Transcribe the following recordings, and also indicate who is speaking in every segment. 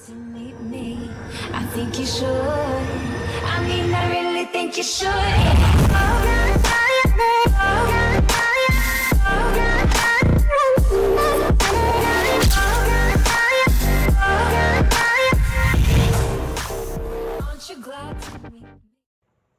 Speaker 1: To meet me, I think you should. I mean, I really think you should. Aren't you glad to meet me?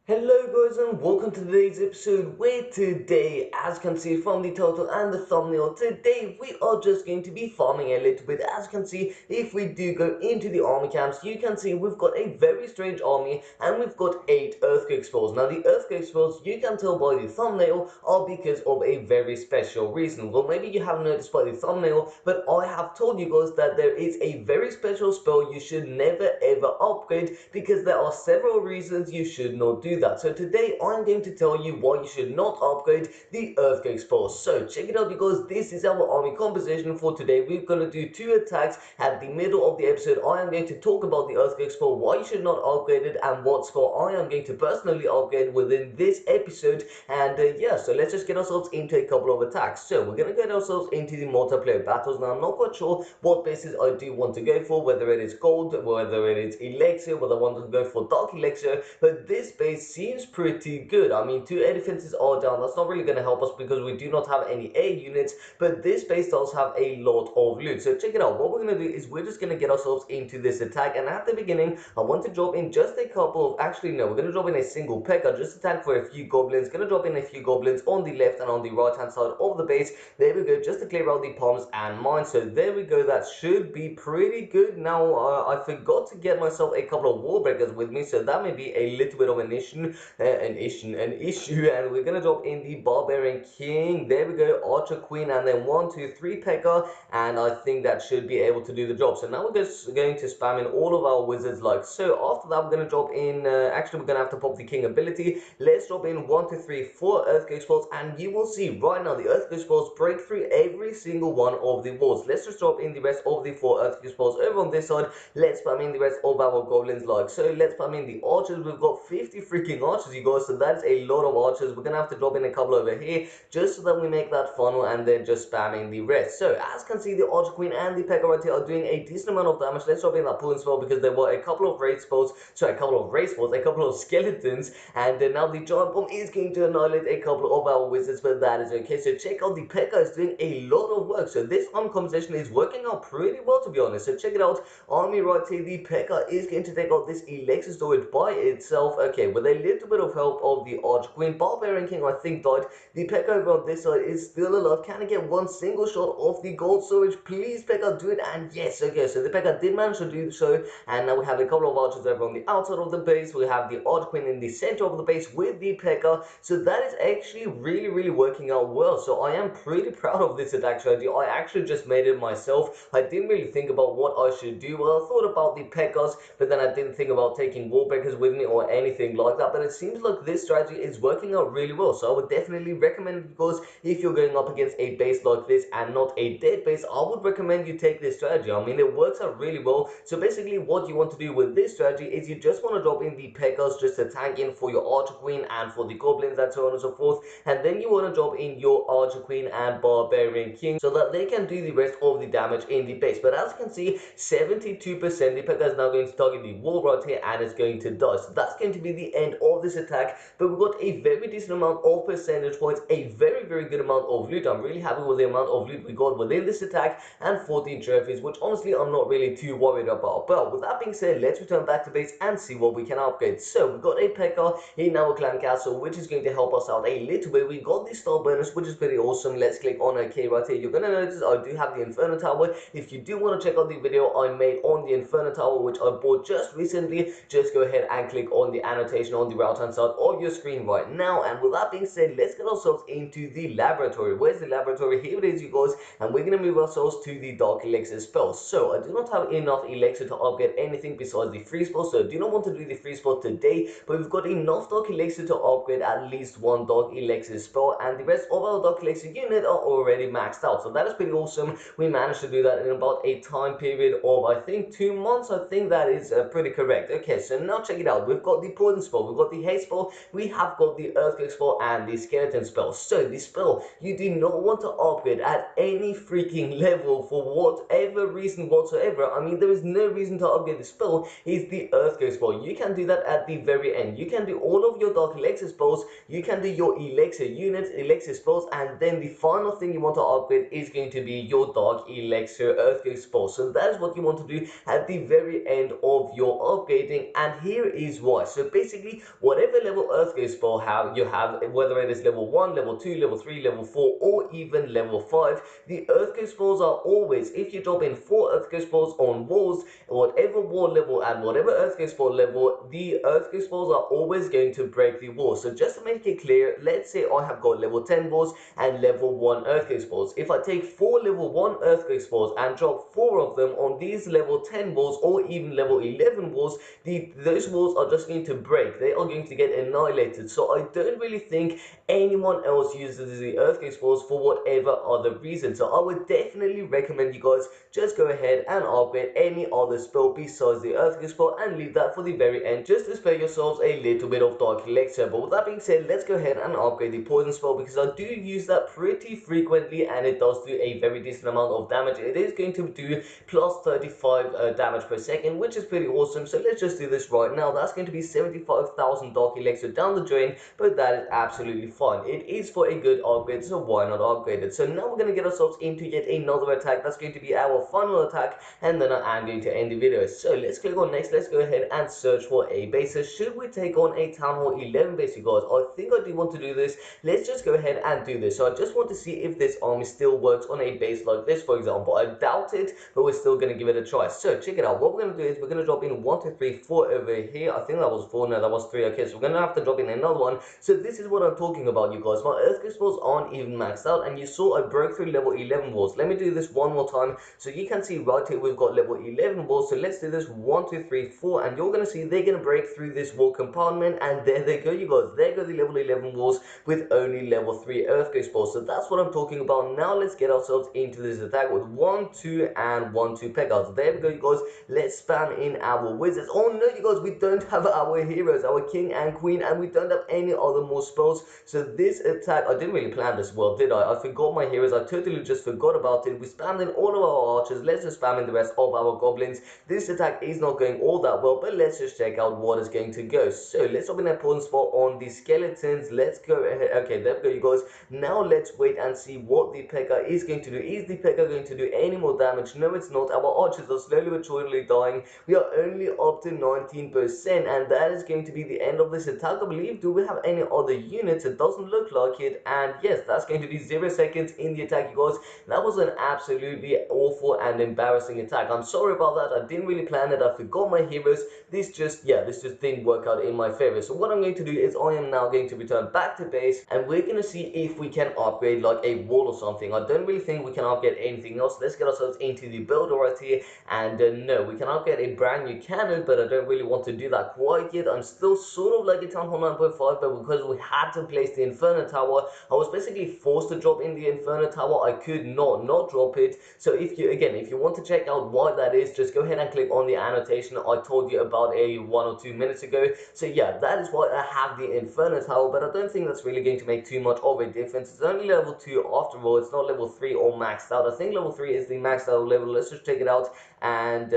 Speaker 2: Hello guys and welcome to today's episode where today, as you can see from the title and the thumbnail, today we are just going to be farming a little bit. As you can see, if we do go into the army camps, you can see we've got a very strange army and we've got 8 earthquake spells. Now the earthquake spells, you can tell by the thumbnail, are because of a very special reason. Well, maybe you haven't noticed by the thumbnail, but I have told you guys that there is a very special spell you should never ever upgrade because there are several reasons you should not do that. So today I'm going to tell you why you should not upgrade the earthquake spells. So check it out because this is our army composition for today. We're going to do 2 attacks at the middle of the episode. I am going to talk about the earthquake spell, why you should not upgrade it, and what spell I am going to personally upgrade within this episode. And yeah, so let's just get ourselves into a couple of attacks. So we're going to get ourselves into the multiplayer battles. Now I'm not quite sure what bases I do want to go for, whether it is gold, whether it is elixir, whether I want to go for dark elixir, but this base seems pretty good. I mean, 2 air defenses are down. That's not really going to help us because we do not have any air units, but this base does have a lot of loot. So check it out. What we're going to do is we're just going to get ourselves into this attack, and at the beginning I want to drop in just a couple of, actually no, we're going to drop in a single P.E.K.K.A. just attack for a few goblins. Going to drop in a few goblins on the left and on the right hand side of the base. There we go, just to clear out the palms and mines. So there we go, that should be pretty good. Now I forgot to get myself a couple of wallbreakers with me, so that may be a little bit of an issue. And we're gonna drop in the barbarian king. There we go, archer queen, and then 1 2 3 P.E.K.K.A. and I think that should be able to do the job. So now we're just going to spam in all of our wizards like so. After that we're gonna drop in actually we're gonna have to pop the king ability. Let's drop in 1 2 3 4 earthquake spells, and you will see right now the earthquake spells break through every single one of the walls. Let's just drop in the rest of the 4 earthquake spells over on this side. Let's spam in the rest of our goblins like so. Let's spam in the archers. We've got 50 freaking archers, you guys, so that's a lot of archers. We're gonna have to drop in a couple over here just so that we make that funnel, and then just spamming the rest. So as you can see, the archer queen and the P.E.K.K.A. right here are doing a decent amount of damage. Let's drop in that pulling spell because there were a couple of raid spells, sorry, a couple of raid spells, a couple of skeletons, and now the giant bomb is going to annihilate a couple of our wizards, but that is okay. So check out, the P.E.K.K.A. is doing a lot of work. So this army composition is working out pretty well, to be honest. So check it out, army right here, the P.E.K.K.A. is going to take out this elixir storage by itself, okay, with a little bit of help of the archer queen. Barbarian king I think died. The P.E.K.K.A. over on this side is still alive. Can I get one single shot off the gold storage? Please, P.E.K.K.A. do it. And yes, okay, so the P.E.K.K.A. did manage to do so, and now we have a couple of archers over on the outside of the base. We have the archer queen in the center of the base with the P.E.K.K.A. So that is actually really working out well. So I am pretty proud of this attack strategy. I actually just made it myself. I didn't really think about what I should do. Well, I thought about the P.E.K.K.A.s, but then I didn't think about taking wallbreakers with me or anything like that. But it seems like this strategy is working out really well. So I would definitely recommend it, because if you're going up against a base like this and not a dead base, I would recommend you take this strategy. I mean, it works out really well. So basically what you want to do with this strategy is you just want to drop in the P.E.K.K.A.s just to tank in for your archer queen and for the goblins and so on and so forth, and then you want to drop in your archer queen and barbarian king so that they can do the rest of the damage in the base. But as you can see, 72%, the P.E.K.K.A. is now going to target the wall right here and it's going to die. So that's going to be the end of this attack, but we've got a very decent amount of percentage points, a very good amount of loot. I'm really happy with the amount of loot we got within this attack, and 14 trophies, which honestly I'm not really too worried about. But with that being said, let's return back to base and see what we can upgrade. So we've got a P.E.K.K.A. in our clan castle, which is going to help us out a little bit. We got the star bonus, which is pretty awesome. Let's click on OK right here. You're gonna notice I do have the Inferno Tower. If you do want to check out the video I made on the Inferno Tower, which I bought just recently, just go ahead and click on the annotation on the right hand side of your screen right now. And with that being said, let's get ourselves into the laboratory. Where's the laboratory? Here it is, you guys, and we're gonna move ourselves to the Dark Elixir spell. So I do not have enough elixir to upgrade anything besides the free spell, so I do not want to do the free spell today, but we've got enough Dark Elixir to upgrade at least 1 Dark Elixir spell, and the rest of our Dark Elixir unit are already maxed out. So that is pretty awesome. We managed to do that in about a time period of, I think, 2 months. I think that is pretty correct. Okay, so now check it out. We've got the poison spell, we've got the haste spell, we we have got the earthquake spell and the skeleton spell. So the spell you do not want to upgrade at any freaking level for whatever reason whatsoever. I mean, there is no reason to upgrade the spell. Is the earthquake spell. You can do that at the very end. You can do all of your Dark Elixir spells, you can do your Elixir units, Elixir spells, and then the final thing you want to upgrade is going to be your Dark Elixir earthquake spell. So that is what you want to do at the very end of your upgrading, and here is why. So basically, whatever level earthquake spell you have, whether it is level 1, level 2, level 3, level 4, or even level 5, the earthquake spells are always, if you drop in 4 earthquake spells on walls, whatever wall level and whatever earthquake spell level, the earthquake spells are always going to break the wall. So just to make it clear, let's say I have got level 10 walls and level 1 earthquake spells. If I take 4 level 1 earthquake spells and drop 4 of them on these level 10 walls or even level 11 walls, those walls are just going to break. They are going to get annihilated. So I don't really think anyone else uses the earthquake spells for whatever other reason. So I would definitely recommend you guys just go ahead and upgrade any other spell besides the earthquake spell and leave that for the very end, just to spare yourselves a little bit of Dark Elixir. But with that being said, let's go ahead and upgrade the poison spell, because I do use that pretty frequently and it does do a very decent amount of damage. It is going to do plus 35 damage per second, which is pretty awesome. So let's just do this right now. That's going to be 75,000 Dark Elixir down the drain, but that is absolutely fine. It is for a good upgrade, so why not upgrade it? So now we're going to get ourselves into yet another attack. That's going to be our final attack, and then I am going to end the video. So let's click on next. Let's go ahead and search for a base. So should we take on a Town Hall 11 base, you guys? I think I do want to do this. Let's just go ahead and do this. So I just want to see if this army still works on a base like this, for example. I doubt it, but we're still going to give it a try. So check it out. What we're going to do is we're going to drop in 1, 2, 3, 4 over here. I think that was 4. No, that was 3. Okay, so we're going to have to drop in another one. So this is what I'm talking about, you guys. My earthquake spells aren't even maxed out, and you saw I broke through level 11 walls. Let me do this one more time. So you can see right here we've got level 11 walls. So let's do this 1, 2, 3, 4, and you're going to see they're going to break through this wall compartment, and there they go, you guys. There go the level 11 walls with only level 3 earthquake spells. So that's what I'm talking about. Now let's get ourselves into this attack with 1, 2, and 1, 2 peg outs. There we go, you guys. Let's spam in our wizards. Oh no, you guys, we don't have our heroes, our king and queen, and we don't have any other more spells. So this attack, I didn't really plan this well, did I? I forgot my heroes. I totally just forgot about it. We spammed in all of our archers. Let's just spam in the rest of our goblins. This attack is not going all that well, but let's just check out what is going to go. So let's open that poison spot on the skeletons. Let's go ahead. Okay, there we go, you guys. Now let's wait and see what the P.E.K.K.A. is going to do. Is the P.E.K.K.A. going to do any more damage? No, it's not. Our archers are slowly but surely dying. We are only up to 19%, and that is going to be the end of this attack, I believe. Do we have any other units? It doesn't look like it, and yes, that's going to be 0 seconds in the attack, you guys. That was an absolutely awful and embarrassing attack. I'm sorry about that. I didn't really plan it. I forgot my heroes. This just didn't work out in my favor. So what I'm going to do is I am now going to return back to base, and we're going to see if we can upgrade like a wall or something. I don't really think we can upgrade anything else. Let's get ourselves into the builder right here, and no, we can upgrade a brand new cannon, but I don't really want to do that quite yet. I'm still sort of like a Town Hall 9.5, but because we had to place the Inferno Tower, I was basically forced to drop in the Inferno Tower. I could not drop it. So if you want to check out why that is, just go ahead and click on the annotation I told you about 1 or 2 minutes ago. So yeah, that is why I have the Inferno Tower, but I don't think that's really going to make too much of a difference. It's only level 2 after all. It's not level 3 or maxed out. I think level 3 is the maxed out level. Let's just check it out. And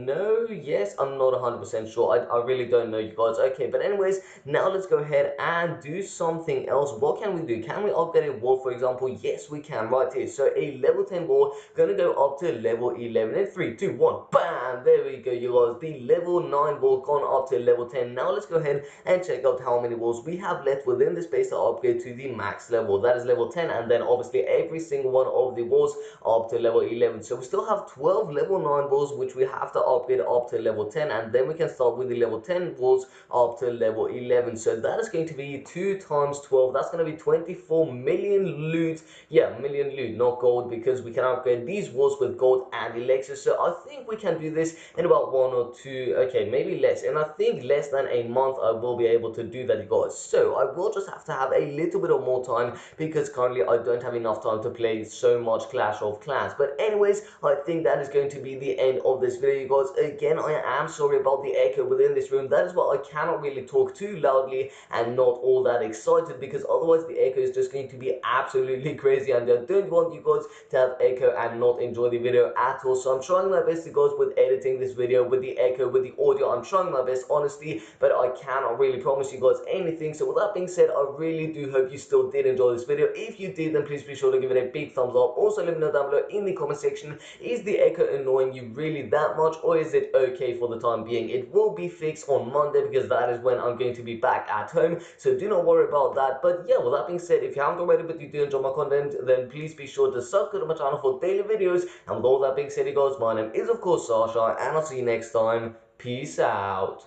Speaker 2: no, yes, I'm not 100% sure. I really don't know, you guys. Okay, but anyways, now let's go ahead and do something else. What can we do? Can we upgrade a wall, for example? Yes, we can right here. So a level 10 wall gonna go up to level 11 in 3, 2, 1, bam! There we go, you guys. The level 9 wall gone up to level 10. Now let's go ahead and check out how many walls we have left within the space to upgrade to the max level. That is level 10, and then obviously every single one of the walls up to level 11. So we still have 12 level 9 walls, which we have to upgrade up to level 10, and then we can start with the level 10 walls up to level 11. So that is going to be 2 times 12. That's going to be 24 million loot. Yeah, million loot, not gold, because we can upgrade these walls with gold and elixir. So I think we can do this in about 1 or 2, okay, maybe less. And I think less than a month I will be able to do that, you guys. So I will just have to have a little bit of more time, because currently I don't have enough time to play so much Clash of Clans. But anyways, I think that is going to be the end of this video, you guys. Again, I am sorry about the echo within this room. That is why I cannot really talk too loudly and not all that excited, because otherwise the echo is just going to be absolutely crazy, and I don't want you guys to have echo and not enjoy the video at all. So I'm trying my best, you guys, with editing this video, with the echo, with the audio. I'm trying my best, honestly, but I cannot really promise you guys anything. So with that being said, I really do hope you still did enjoy this video. If you did, then please be sure to give it a big thumbs up. Also, let me know down below in the comment section, is the echo annoying you really that much, or is it okay for the time being? It will be fixed on Monday, because that is when I'm going to be back at home, so do not worry about that. But yeah, with that being said, if you haven't already but you do enjoy my content, then please be sure to subscribe to my channel for daily videos. And with all that being said, you guys, my name is of course Sasha, and I'll see you next time. Peace out.